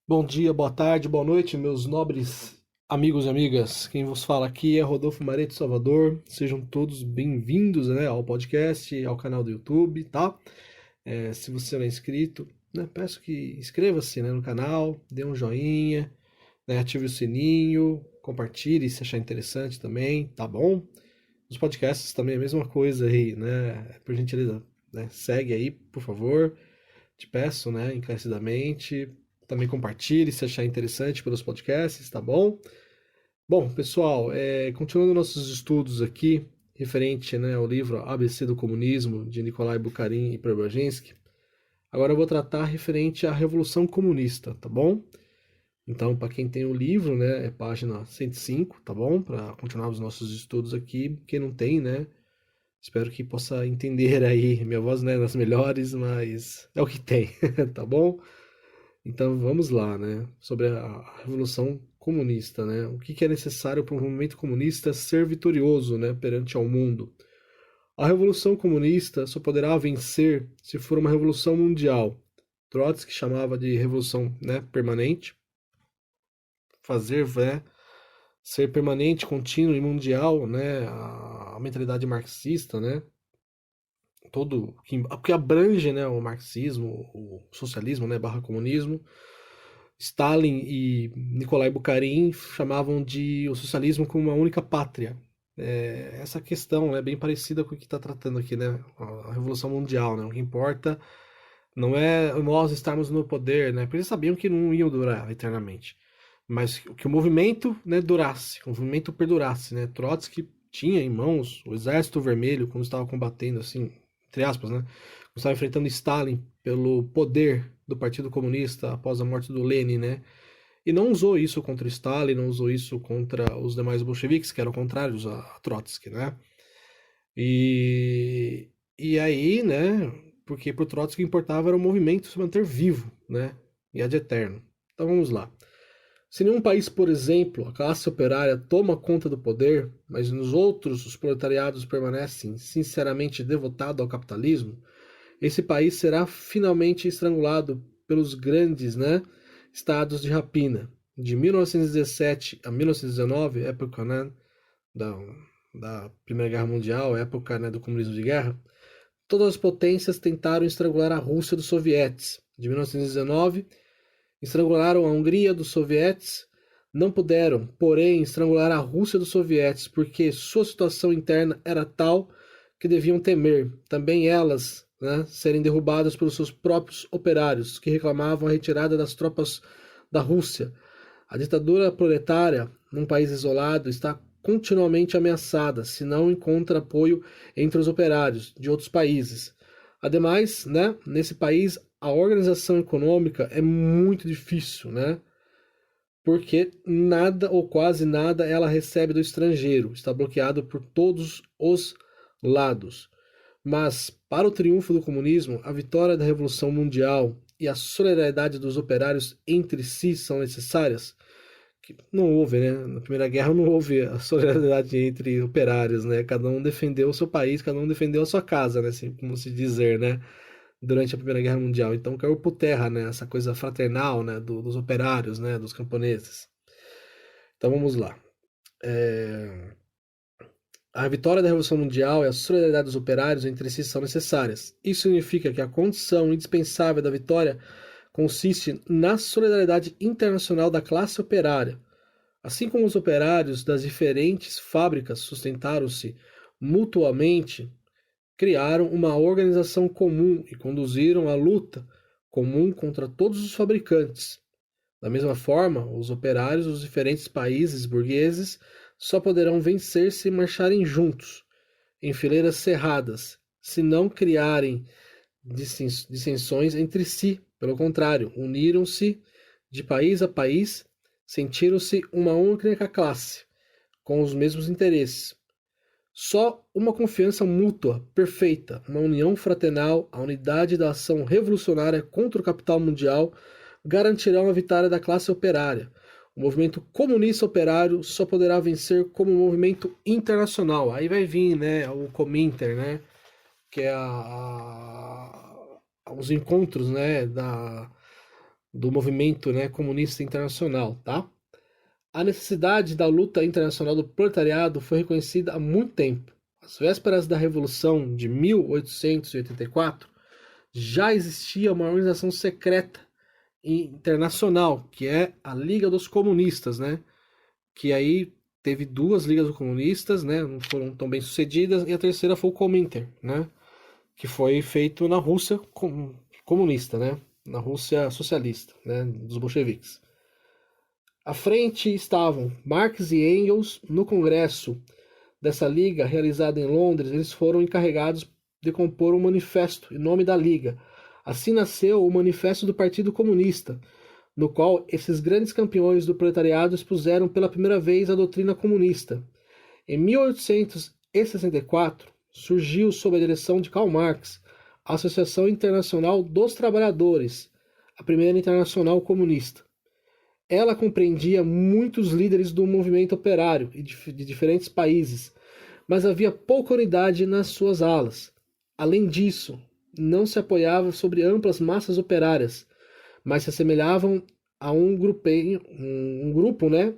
Bom dia, boa tarde, boa noite, meus nobres amigos e amigas. Quem vos fala aqui é Rodolfo Mareto Salvador. Sejam todos bem-vindos, né, ao podcast, ao canal do YouTube, tá? Se você não é inscrito, né, peço que inscreva-se, né, no canal, dê um joinha, né, ative o sininho, compartilhe se achar interessante também, tá bom? Os podcasts também é a mesma coisa aí, né? Por gentileza, né, segue aí, por favor. Te peço, né, encarecidamente. Também compartilhe se achar interessante pelos podcasts, tá bom? Bom, pessoal, continuando nossos estudos aqui, referente, né, ao livro ABC do Comunismo, de Nikolai Bukharin e Preobrazhensky, agora eu vou tratar referente à Revolução Comunista, tá bom? Então, para quem tem o livro, né, é página 105, tá bom? Para continuar os nossos estudos aqui. Quem não tem, né, espero que possa entender aí. Minha voz não é das melhores, mas é o que tem, tá bom? Então vamos lá, né? Sobre a Revolução Comunista, né? O que é necessário para um movimento comunista ser vitorioso, né, perante ao mundo? A Revolução Comunista só poderá vencer se for uma revolução mundial. Trotsky chamava de revolução, né, permanente, fazer, né, ser permanente, contínuo e mundial, né, a mentalidade marxista, né, todo que abrange, né, o marxismo, o socialismo, né, barra comunismo. Stalin e Nikolai Bukharin chamavam de o socialismo como uma única pátria. Essa questão é bem parecida com o que está tratando aqui, né? A Revolução Mundial, né? O que importa não é nós estarmos no poder, né? Porque eles sabiam que não iam durar eternamente, mas que o movimento, né, durasse, que o movimento perdurasse, né? Trotsky tinha em mãos o Exército Vermelho quando estava combatendo, assim, entre aspas, né? Quando estava enfrentando Stalin pelo poder do Partido Comunista após a morte do Lenin, né? E não usou isso contra Stalin, não usou isso contra os demais bolcheviques, que eram contrários a Trotsky, né? E, e aí, né? Porque pro Trotsky o que importava era o movimento se manter vivo, né? E ad eterno. Então vamos lá. Se em um país, por exemplo, a classe operária toma conta do poder, mas nos outros os proletariados permanecem sinceramente devotados ao capitalismo, esse país será finalmente estrangulado pelos grandes, né, estados de rapina. De 1917 a 1919, época, né, da, da Primeira Guerra Mundial, época, né, do comunismo de guerra, todas as potências tentaram estrangular a Rússia dos sovietes. De 1919, estrangularam a Hungria dos sovietes, não puderam, porém, estrangular a Rússia dos sovietes, porque sua situação interna era tal que deviam temer, também elas, né, serem derrubadas pelos seus próprios operários, que reclamavam a retirada das tropas da Rússia. A ditadura proletária, num país isolado, está continuamente ameaçada, se não encontra apoio entre os operários de outros países. Ademais, né, nesse país a organização econômica é muito difícil, né? Porque nada ou quase nada ela recebe do estrangeiro, está bloqueado por todos os lados. Mas, para o triunfo do comunismo, a vitória da Revolução Mundial e a solidariedade dos operários entre si são necessárias. Que não houve, né? Na Primeira Guerra não houve a solidariedade entre operários, né? Cada um defendeu o seu país, cada um defendeu a sua casa, né? Assim, como se dizer, né? Durante a Primeira Guerra Mundial. Então caiu por terra, né? Essa coisa fraternal, né? Dos operários, né? Dos camponeses. Então vamos lá. É... A vitória da Revolução Mundial e a solidariedade dos operários entre si são necessárias. Isso significa que a condição indispensável da vitória consiste na solidariedade internacional da classe operária. Assim como os operários das diferentes fábricas sustentaram-se mutuamente, criaram uma organização comum e conduziram a luta comum contra todos os fabricantes. Da mesma forma, os operários dos diferentes países burgueses só poderão vencer se marcharem juntos, em fileiras cerradas, se não criarem dissensões entre si. Pelo contrário, uniram-se de país a país, sentiram-se uma única classe, com os mesmos interesses. Só uma confiança mútua, perfeita, uma união fraternal, a unidade da ação revolucionária contra o capital mundial garantirão a vitória da classe operária. O movimento comunista operário só poderá vencer como um movimento internacional. Aí vai vir, né, o Cominter, né, que é os encontros, né, do movimento, né, comunista internacional, tá? A necessidade da luta internacional do proletariado foi reconhecida há muito tempo. Às vésperas da Revolução de 1884, já existia uma organização secreta internacional, que é a Liga dos Comunistas, né? Que aí teve duas ligas comunistas, né? Não foram tão bem sucedidas, e a terceira foi o Cominter, né? Que foi feito na Rússia comunista, né? Na Rússia socialista, né? Dos bolcheviques. À frente estavam Marx e Engels. No congresso dessa liga, realizado em Londres, eles foram encarregados de compor um manifesto em nome da liga. Assim nasceu o Manifesto do Partido Comunista, no qual esses grandes campeões do proletariado expuseram pela primeira vez a doutrina comunista. Em 1864, surgiu, sob a direção de Karl Marx, a Associação Internacional dos Trabalhadores, a primeira internacional comunista. Ela compreendia muitos líderes do movimento operário de diferentes países, mas havia pouca unidade nas suas alas. Além disso, não se apoiava sobre amplas massas operárias, mas se assemelhavam a um grupo, né,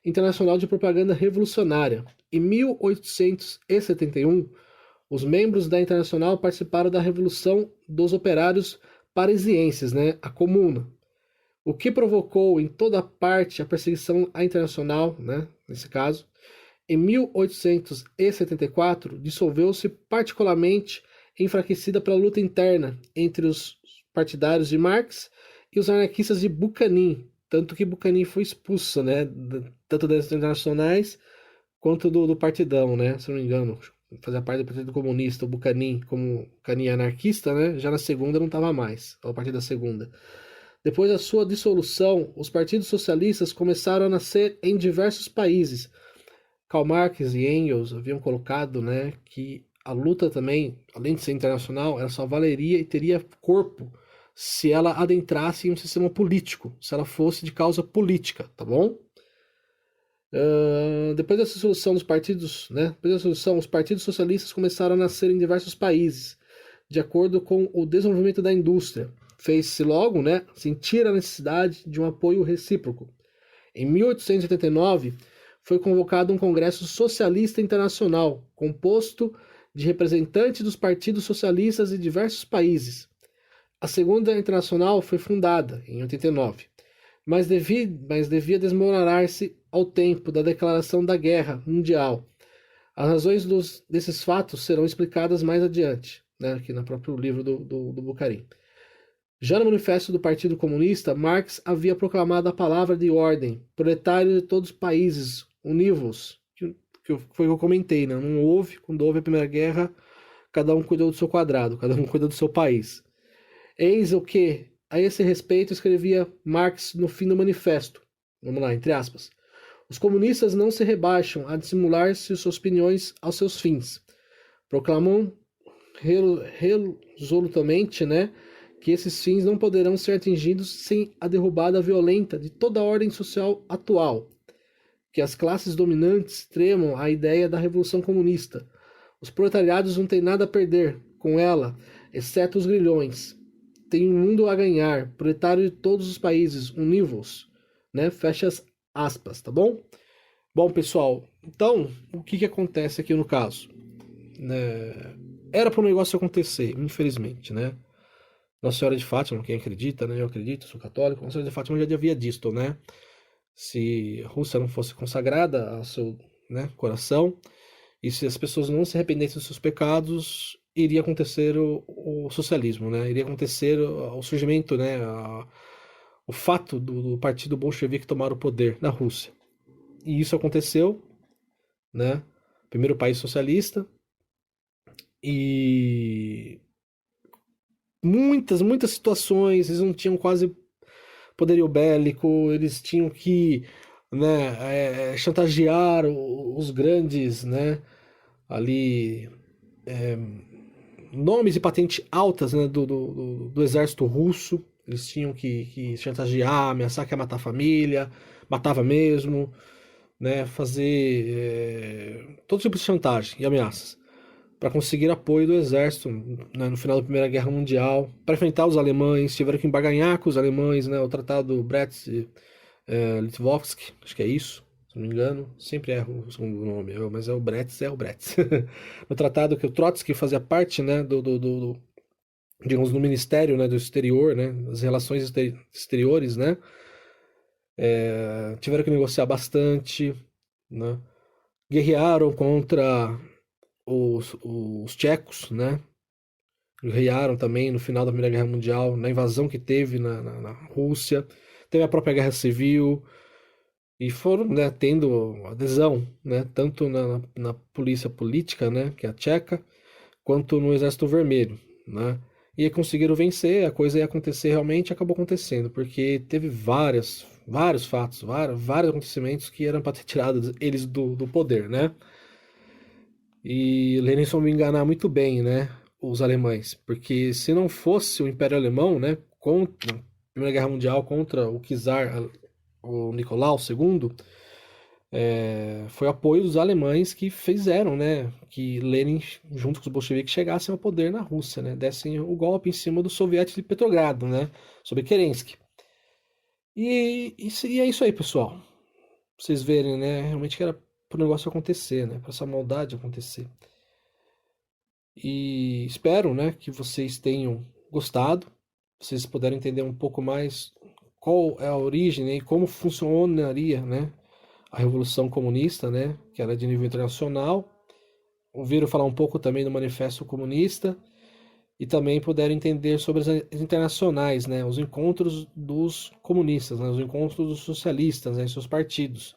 internacional de propaganda revolucionária. Em 1871, os membros da Internacional participaram da Revolução dos Operários Parisienses, né, a Comuna, o que provocou em toda parte a perseguição à Internacional, né, nesse caso. Em 1874, dissolveu-se, particularmente enfraquecida pela luta interna entre os partidários de Marx e os anarquistas de Buchanan, tanto que Buchanan foi expulso, né, tanto das internacionais quanto do partidão, né, se não me engano, fazia parte do Partido Comunista, o Buchanan, como Buchanan anarquista, né, já na segunda não estava mais, a partir da segunda. Depois da sua dissolução, os partidos socialistas começaram a nascer em diversos países. Karl Marx e Engels haviam colocado, né, que a luta também, além de ser internacional, ela só valeria e teria corpo se ela adentrasse em um sistema político, se ela fosse de causa política, tá bom? Depois da dissolução dos partidos, né, depois da dissolução, os partidos socialistas começaram a nascer em diversos países, de acordo com o desenvolvimento da indústria. Fez-se logo, né, sentir a necessidade de um apoio recíproco. Em 1889, foi convocado um Congresso Socialista Internacional, composto de representantes dos partidos socialistas de diversos países. A Segunda Internacional foi fundada em 89, mas devia desmoronar-se ao tempo da declaração da Guerra Mundial. As razões desses fatos serão explicadas mais adiante, né, aqui no próprio livro do Buchanan. Já no manifesto do Partido Comunista, Marx havia proclamado a palavra de ordem: proletários de todos os países, univos, que foi o que eu comentei, né? Não houve, quando houve a Primeira Guerra, cada um cuidou do seu quadrado, cada um cuida do seu país. Eis o que, a esse respeito, escrevia Marx no fim do manifesto. Vamos lá, entre aspas. Os comunistas não se rebaixam a dissimular-se suas opiniões aos seus fins. Proclamam resolutamente, né, que esses fins não poderão ser atingidos sem a derrubada violenta de toda a ordem social atual, que as classes dominantes tremam à ideia da revolução comunista. Os proletariados não têm nada a perder com ela, exceto os grilhões. Tem um mundo a ganhar, proletário de todos os países, univos, né? Fecha as aspas, tá bom? Bom, pessoal, então, o que acontece aqui no caso? Era para o negócio acontecer, infelizmente, né? Nossa Senhora de Fátima, quem acredita, né? Eu acredito, sou católico. Nossa Senhora de Fátima já havia dito, né? Se a Rússia não fosse consagrada ao seu, né, coração, e se as pessoas não se arrependessem dos seus pecados, iria acontecer o socialismo, né? Iria acontecer o surgimento, né? O fato do partido bolchevique tomar o poder na Rússia. E isso aconteceu, né? Primeiro país socialista. E muitas situações, eles não tinham quase poderio bélico, eles tinham que, né, chantagear os grandes, né, ali, nomes e patentes altas, né, do exército russo. Eles tinham que chantagear, ameaçar que ia matar a família, matava mesmo, né, fazer todo tipo de chantagem e ameaças. para conseguir apoio do exército, né, no final da Primeira Guerra Mundial, para enfrentar os alemães, tiveram que embaganhar com os alemães, né, o Tratado Brest-Litovsk, acho que é isso, se não me engano, sempre erro o segundo nome, mas é o Bretz, no tratado que o Trotsky fazia parte, né, digamos, do Ministério, né, do Exterior, né, das Relações Exteriores, né, tiveram que negociar bastante, né, guerrearam contra os tchecos, né, guerrearam também no final da Primeira Guerra Mundial, na invasão que teve na Rússia, teve a própria Guerra Civil, e foram, né, tendo adesão, né, tanto na polícia política, né, que é a tcheca, quanto no Exército Vermelho, né, e conseguiram vencer, a coisa ia acontecer realmente, acabou acontecendo, porque teve vários fatos, vários acontecimentos que eram para ter tirado eles do poder, né, e Lenin soube enganar muito bem, né, os alemães, porque se não fosse o Império Alemão, né, contra a Primeira Guerra Mundial, contra o czar, o Nicolau II, foi o apoio dos alemães que fizeram, né, que Lenin, junto com os bolcheviques, chegassem ao poder na Rússia, né, dessem o golpe em cima do soviético de Petrogrado, né, sobre Kerensky. E é isso aí, pessoal. Pra vocês verem, né, realmente que era para o negócio acontecer, né, para essa maldade acontecer. E espero, né, que vocês tenham gostado, vocês puderem entender um pouco mais qual é a origem, né, e como funcionaria, né, a Revolução Comunista, né, que era de nível internacional. Ouviram falar um pouco também do Manifesto Comunista e também puderam entender sobre as internacionais, né, os encontros dos comunistas, né, os encontros dos socialistas, né, em seus partidos.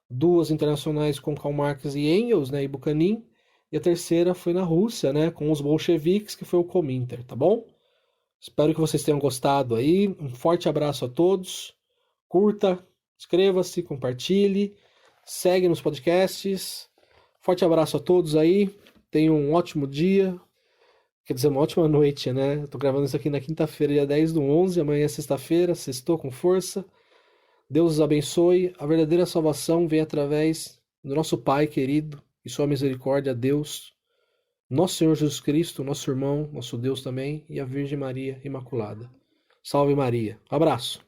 Duas internacionais com Karl Marx e Engels, né, e Bukhanin, e a terceira foi na Rússia, né, com os bolcheviques, que foi o Cominter, tá bom? Espero que vocês tenham gostado aí. Um forte abraço a todos. Curta, inscreva-se, compartilhe, segue nos podcasts. Forte abraço a todos aí. Tenham um ótimo dia. Quer dizer, uma ótima noite, né? Eu tô gravando isso aqui na quinta-feira, dia 10/11. Amanhã é sexta-feira. Sextou com força. Deus os abençoe. A verdadeira salvação vem através do nosso Pai querido e sua misericórdia, Deus, nosso Senhor Jesus Cristo, nosso irmão, nosso Deus também, e a Virgem Maria Imaculada. Salve Maria. Um abraço.